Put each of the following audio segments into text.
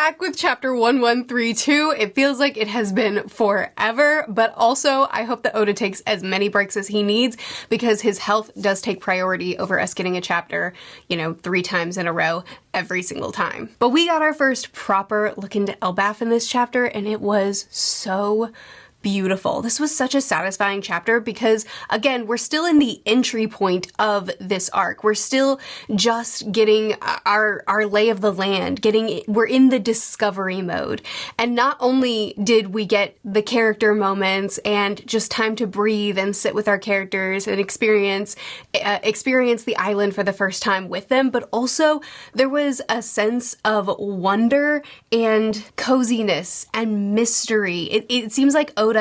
back with chapter 1132. It feels like it has been forever, but also I hope that Oda takes as many breaks as he needs because his health does take priority over us getting a chapter, 3 times in a row every single time. But we got our first proper look into Elbaf in this chapter, and it was so beautiful. This was such a satisfying chapter because, again, we're still in the entry point of this arc. We're still just getting our lay of the land, we're in the discovery mode. And not only did we get the character moments and just time to breathe and sit with our characters and experience the island for the first time with them, but also there was a sense of wonder and coziness and mystery. It seems like Oda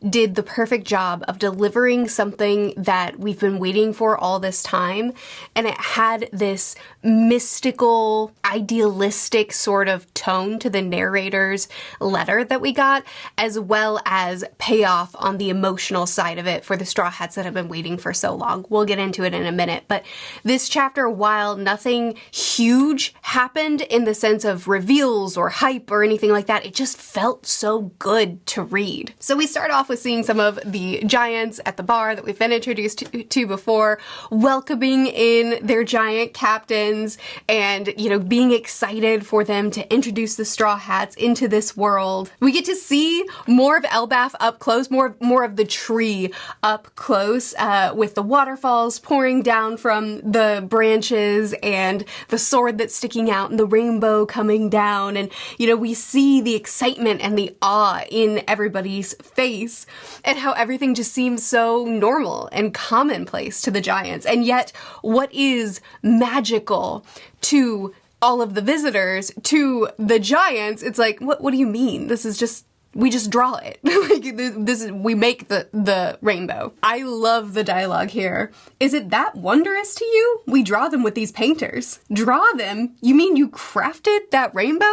did the perfect job of delivering something that we've been waiting for all this time, and it had this mystical, idealistic sort of tone to the narrator's letter that we got, as well as payoff on the emotional side of it for the Straw Hats that have been waiting for so long. We'll get into it in a minute, but this chapter, while nothing huge happened in the sense of reveals or hype or anything like that, it just felt so good to read. So we start off with seeing some of the giants at the bar that we've been introduced to before, welcoming in their giant captains and, being excited for them to introduce the Straw Hats into this world. We get to see more of Elbaf up close, more of the tree up close, with the waterfalls pouring down from the branches and the sword that's sticking out and the rainbow coming down. And, we see the excitement and the awe in everybody's face and how everything just seems so normal and commonplace to the giants. And yet what is magical to all of the visitors, to the giants, it's like, what do you mean? This is just, we just draw it. We make the rainbow. I love the dialogue here. Is it that wondrous to you? We draw them with these painters. Draw them? You mean you crafted that rainbow?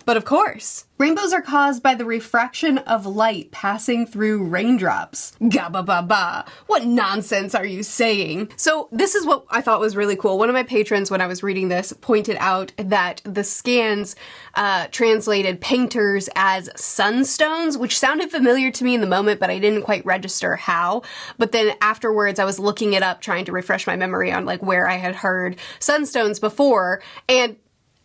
But of course. Rainbows are caused by the refraction of light passing through raindrops. Gaba ba ba. What nonsense are you saying? So this is what I thought was really cool. One of my patrons, when I was reading this, pointed out that the scans translated painters as sunstones, which sounded familiar to me in the moment, but I didn't quite register how. But then afterwards, I was looking it up, trying to refresh my memory on where I had heard sunstones before, and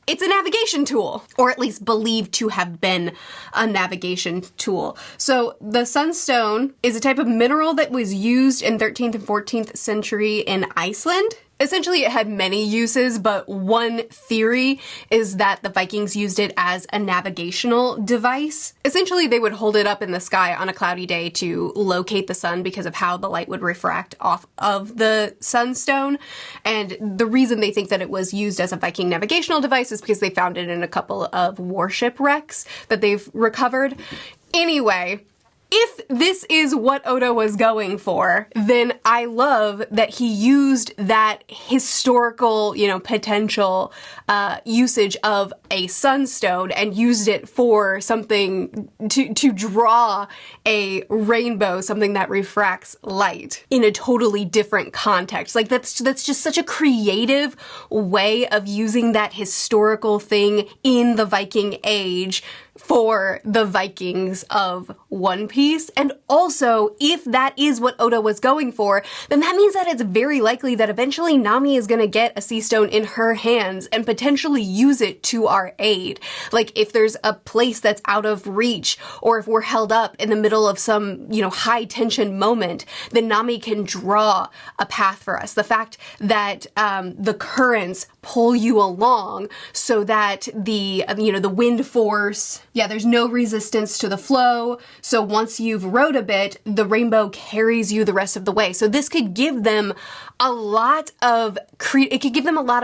it's a navigation tool, or at least believed to have been a navigation tool. So the Sunstone is a type of mineral that was used in 13th and 14th century in Iceland. Essentially, it had many uses, but one theory is that the Vikings used it as a navigational device. Essentially, they would hold it up in the sky on a cloudy day to locate the sun because of how the light would refract off of the sunstone. And the reason they think that it was used as a Viking navigational device is because they found it in a couple of warship wrecks that they've recovered. Anyway, if this is what Oda was going for, then I love that he used that historical, potential usage of a sunstone and used it for something to draw a rainbow, something that refracts light in a totally different context. That's just such a creative way of using that historical thing in the Viking Age for the Vikings of One Piece. And also, if that is what Oda was going for, then that means that it's very likely that eventually Nami is going to get a sea stone in her hands and potentially use it to our aid. If there's a place that's out of reach, or if we're held up in the middle of some, high tension moment, then Nami can draw a path for us. The fact that the currents pull you along so that the wind force, there's no resistance to the flow. So once you've rowed a bit, the rainbow carries you the rest of the way. So this could give them a lot of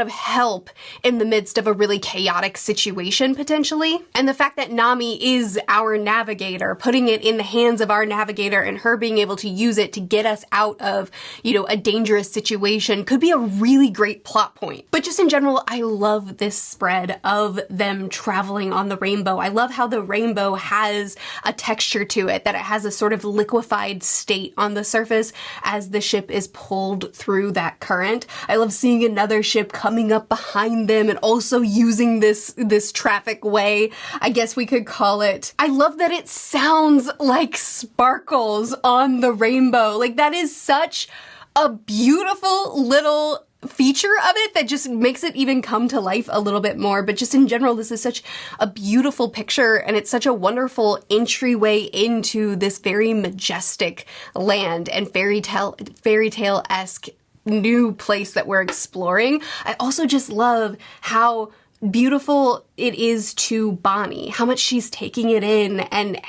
help in the midst of a really chaotic situation, potentially. And the fact that Nami is our navigator, putting it in the hands of our navigator and her being able to use it to get us out of, a dangerous situation could be a really great plot point. But just in general, I love this spread of them traveling on the rainbow. I love how how the rainbow has a texture to it, that it has a sort of liquefied state on the surface as the ship is pulled through that current. I love seeing another ship coming up behind them and also using this traffic way. I guess we could call it. I love that it sounds like sparkles on the rainbow. Like, that is such a beautiful little feature of it that just makes it even come to life a little bit more. But just in general, this is such a beautiful picture, and it's such a wonderful entryway into this very majestic land and fairy tale-esque new place that we're exploring. I also just love how beautiful it is to Bonnie, how much she's taking it in and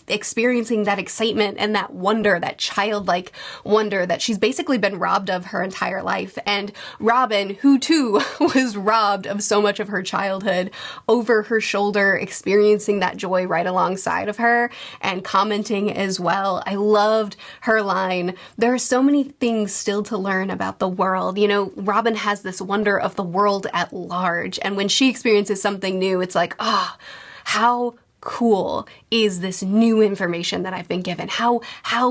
experiencing that excitement and that wonder, that childlike wonder that she's basically been robbed of her entire life. And Robin, who too was robbed of so much of her childhood, over her shoulder, experiencing that joy right alongside of her and commenting as well. I loved her line, "There are so many things still to learn about the world." You know, Robin has this wonder of the world at large, and when she experiences something new, it's like, ah, how cool is this new information that I've been given? How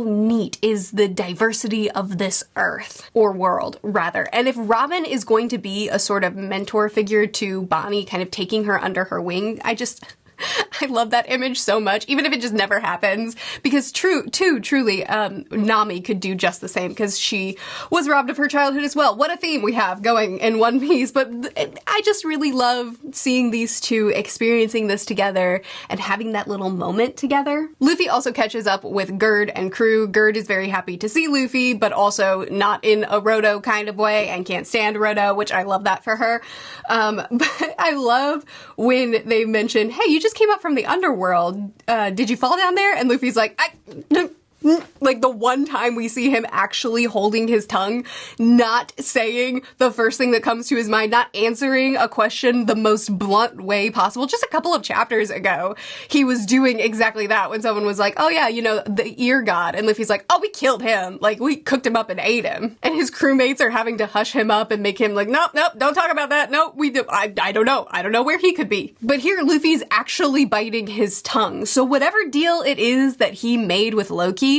neat is the diversity of this earth, or world rather. And if Robin is going to be a sort of mentor figure to Bonnie, kind of taking her under her wing, I love that image so much, even if it just never happens, because truly, Nami could do just the same, because she was robbed of her childhood as well. What a theme we have going in One Piece. But I just really love seeing these two experiencing this together and having that little moment together. Luffy also catches up with Gerd and crew. Gerd is very happy to see Luffy, but also not in a Roto kind of way, and can't stand Roto, which I love that for her. But I love when they mention, hey, you just came up from the underworld. Did you fall down there? And Luffy's like, like the one time we see him actually holding his tongue, not saying the first thing that comes to his mind, not answering a question the most blunt way possible. Just a couple of chapters ago, he was doing exactly that when someone was like, oh yeah, you know, the ear god. And Luffy's like, oh, we killed him. Like, we cooked him up and ate him. And his crewmates are having to hush him up and make him like, nope, don't talk about that. No, I don't know. I don't know where he could be. But here, Luffy's actually biting his tongue. So whatever deal it is that he made with Loki,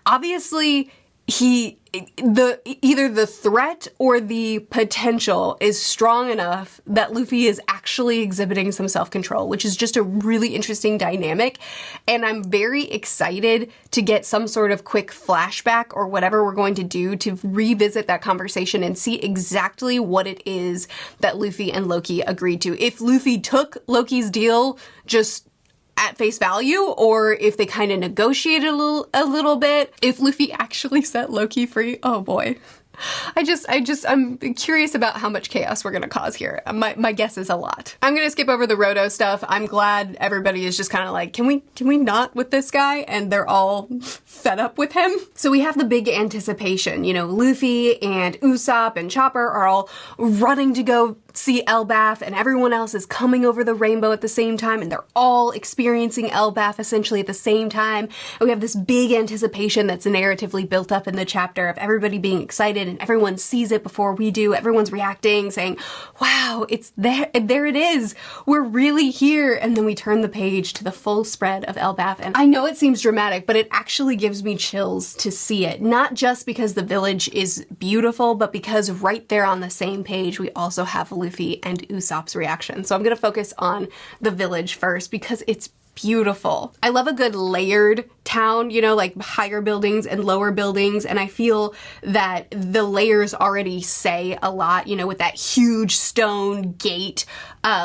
obviously either the threat or the potential is strong enough that Luffy is actually exhibiting some self-control, which is just a really interesting dynamic. And I'm very excited to get some sort of quick flashback or whatever we're going to do to revisit that conversation and see exactly what it is that Luffy and Loki agreed to. If Luffy took Loki's deal just at face value, or if they kind of negotiated a little bit, if Luffy actually set Loki free, oh boy. I'm curious about how much chaos we're gonna cause here. My guess is a lot. I'm gonna skip over the Roto stuff. I'm glad everybody is just kind of like, can we not with this guy? And they're all fed up with him. So we have the big anticipation. You know, Luffy and Usopp and Chopper are all running to go see Elbaf, and everyone else is coming over the rainbow at the same time, and they're all experiencing Elbaf essentially at the same time. And we have this big anticipation that's narratively built up in the chapter of everybody being excited, and everyone sees it before we do. Everyone's reacting, saying, wow, it's there. There it is. We're really here. And then we turn the page to the full spread of Elbaf. And I know it seems dramatic, but it actually gives me chills to see it. Not just because the village is beautiful, but because right there on the same page, we also have Luffy and Usopp's reaction. So I'm going to focus on the village first because it's beautiful. I love a good layered town, you know, like higher buildings and lower buildings, and I feel that the layers already say a lot, you know, with that huge stone gate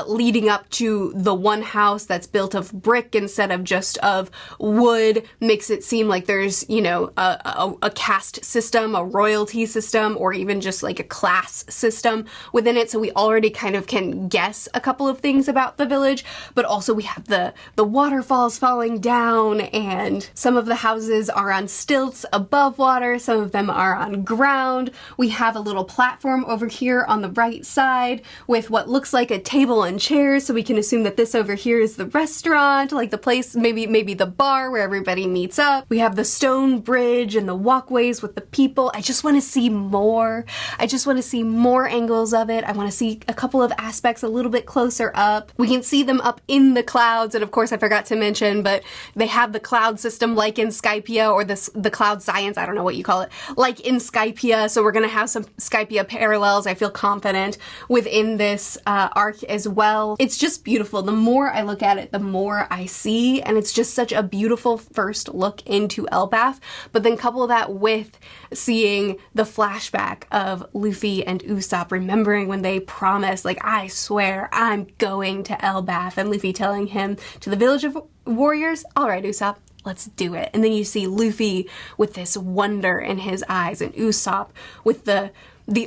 leading up to the one house that's built of brick instead of just of wood, makes it seem like there's, you know, a caste system, a royalty system, or even just like a class system within it. So we already kind of can guess a couple of things about the village, but also we have the waterfalls falling down, and Some of the houses are on stilts above water, some of them are on ground. We have a little platform over here on the right side with what looks like a table and chairs, so we can assume that this over here is the restaurant, like the place, maybe the bar where everybody meets up. We have the stone bridge and the walkways with the people. I just want to see more. I just want to see more angles of it. I want to see a couple of aspects a little bit closer up. We can see them up in the clouds, and of course I forgot to mention, but they have the cloud system like in Skypiea, or the cloud science, I don't know what you call it, like in Skypiea, so we're gonna have some Skypiea parallels, I feel confident, within this arc as well. It's just beautiful. The more I look at it, the more I see, and it's just such a beautiful first look into Elbaf, but then couple that with seeing the flashback of Luffy and Usopp remembering when they promised, like, I swear I'm going to Elbaf, and Luffy telling him, to the village of warriors, all right, Usopp, let's do it. And then you see Luffy with this wonder in his eyes, and Usopp with the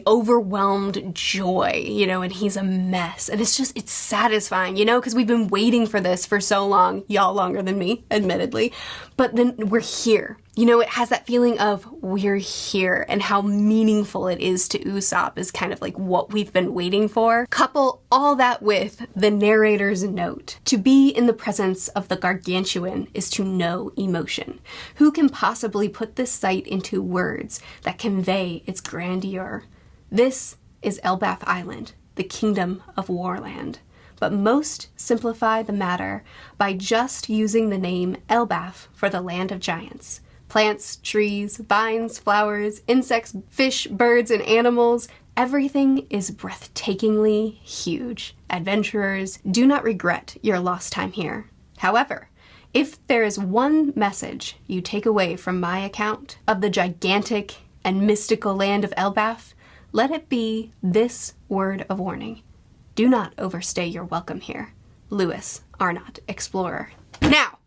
overwhelmed joy, you know, and he's a mess. And it's satisfying, you know, because we've been waiting for this for so long, y'all longer than me, admittedly, but then we're here. You know, it has that feeling of we're here, and how meaningful it is to Usopp is kind of like what we've been waiting for. Couple all that with the narrator's note. To be in the presence of the gargantuan is to know emotion. Who can possibly put this sight into words that convey its grandeur? This is Elbaf Island, the kingdom of Warland. But most simplify the matter by just using the name Elbaf for the land of giants. Plants, trees, vines, flowers, insects, fish, birds, and animals, everything is breathtakingly huge. Adventurers, do not regret your lost time here. However, if there is one message you take away from my account of the gigantic and mystical land of Elbaf, let it be this word of warning. Do not overstay your welcome here. Lewis Arnott, Explorer. Now,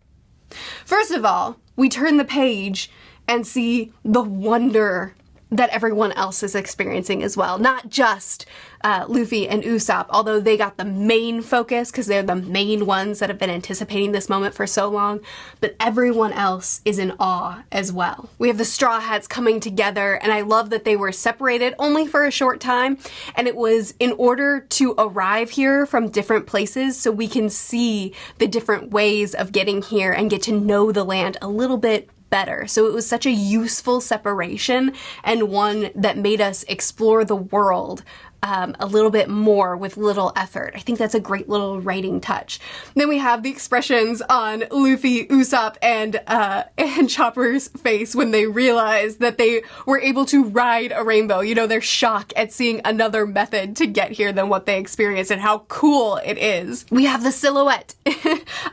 first of all, we turn the page and see the wonder that everyone else is experiencing as well. Not just Luffy and Usopp, although they got the main focus because they're the main ones that have been anticipating this moment for so long, but everyone else is in awe as well. We have the Straw Hats coming together, and I love that they were separated only for a short time, and it was in order to arrive here from different places so we can see the different ways of getting here and get to know the land a little bit better. So it was such a useful separation, and one that made us explore the world a little bit more with little effort. I think that's a great little writing touch. Then we have the expressions on Luffy, Usopp, and Chopper's face when they realize that they were able to ride a rainbow. You know, their shock at seeing another method to get here than what they experienced, and how cool it is. We have the silhouette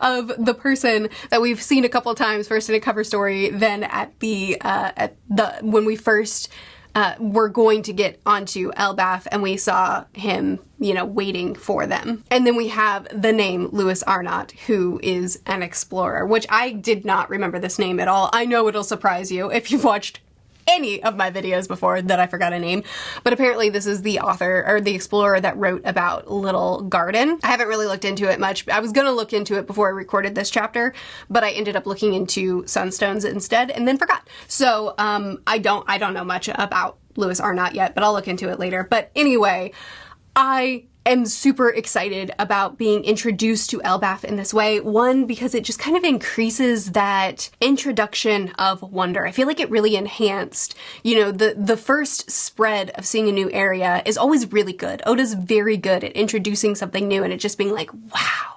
of the person that we've seen a couple times, first in a cover story, then at when we first were going to get onto Elbaf, and we saw him, you know, waiting for them. And then we have the name Lewis Arnott, who is an explorer, which I did not remember this name at all. I know it'll surprise you if you've watched any of my videos before that I forgot a name, but apparently this is the author, or the explorer, that wrote about Little Garden. I haven't really looked into it much. I was gonna look into it before I recorded this chapter, but I ended up looking into Sunstones instead and then forgot. So I don't know much about Lewis Arnott yet, but I'll look into it later. But anyway, I am super excited about being introduced to Elbaf in this way. One, because it just kind of increases that introduction of wonder. I feel like it really enhanced, you know, the first spread of seeing a new area is always really good. Oda's very good at introducing something new and it just being like, wow.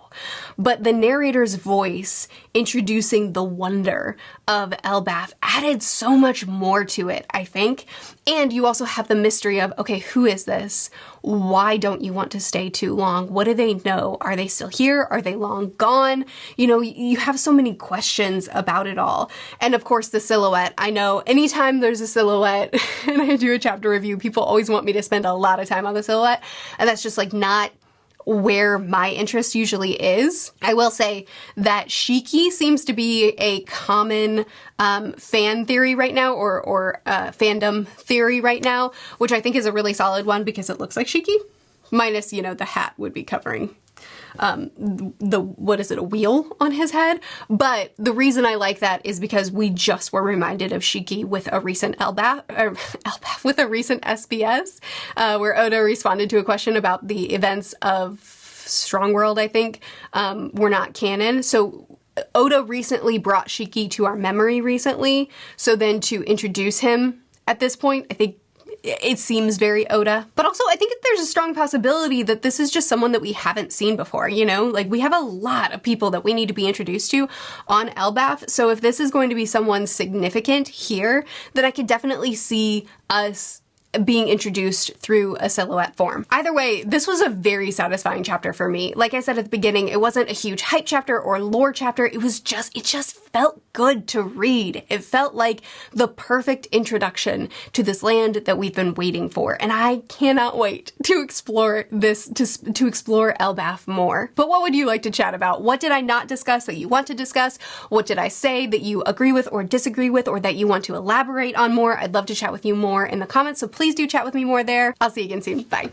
But the narrator's voice introducing the wonder of Elbaf added so much more to it, I think. And you also have the mystery of, okay, who is this? Why don't you want to stay too long? What do they know? Are they still here? Are they long gone? You know, you have so many questions about it all. And of course, the silhouette. I know anytime there's a silhouette and I do a chapter review, people always want me to spend a lot of time on the silhouette. And that's just like not where my interest usually is. I will say that Shiki seems to be a common fan theory right now, or fandom theory right now, which I think is a really solid one because it looks like Shiki. Minus, you know, the hat would be covering what is it, a wheel on his head. But the reason I like that is because we just were reminded of Shiki with a recent Elbaf with a recent SBS, where Oda responded to a question about the events of Strong World, I think, were not canon. So Oda recently brought Shiki to our memory recently. So then to introduce him at this point, I think it seems very Oda. But also, I think there's a strong possibility that this is just someone that we haven't seen before, you know? Like, we have a lot of people that we need to be introduced to on Elbaf, so if this is going to be someone significant here, then I could definitely see us being introduced through a silhouette form. Either way, this was a very satisfying chapter for me. Like I said at the beginning, it wasn't a huge hype chapter or lore chapter. It just felt good to read. It felt like the perfect introduction to this land that we've been waiting for. And I cannot wait to explore this, to explore Elbaf more. But what would you like to chat about? What did I not discuss that you want to discuss? What did I say that you agree with or disagree with, or that you want to elaborate on more? I'd love to chat with you more in the comments, so please do chat with me more there. I'll see you again soon. Bye.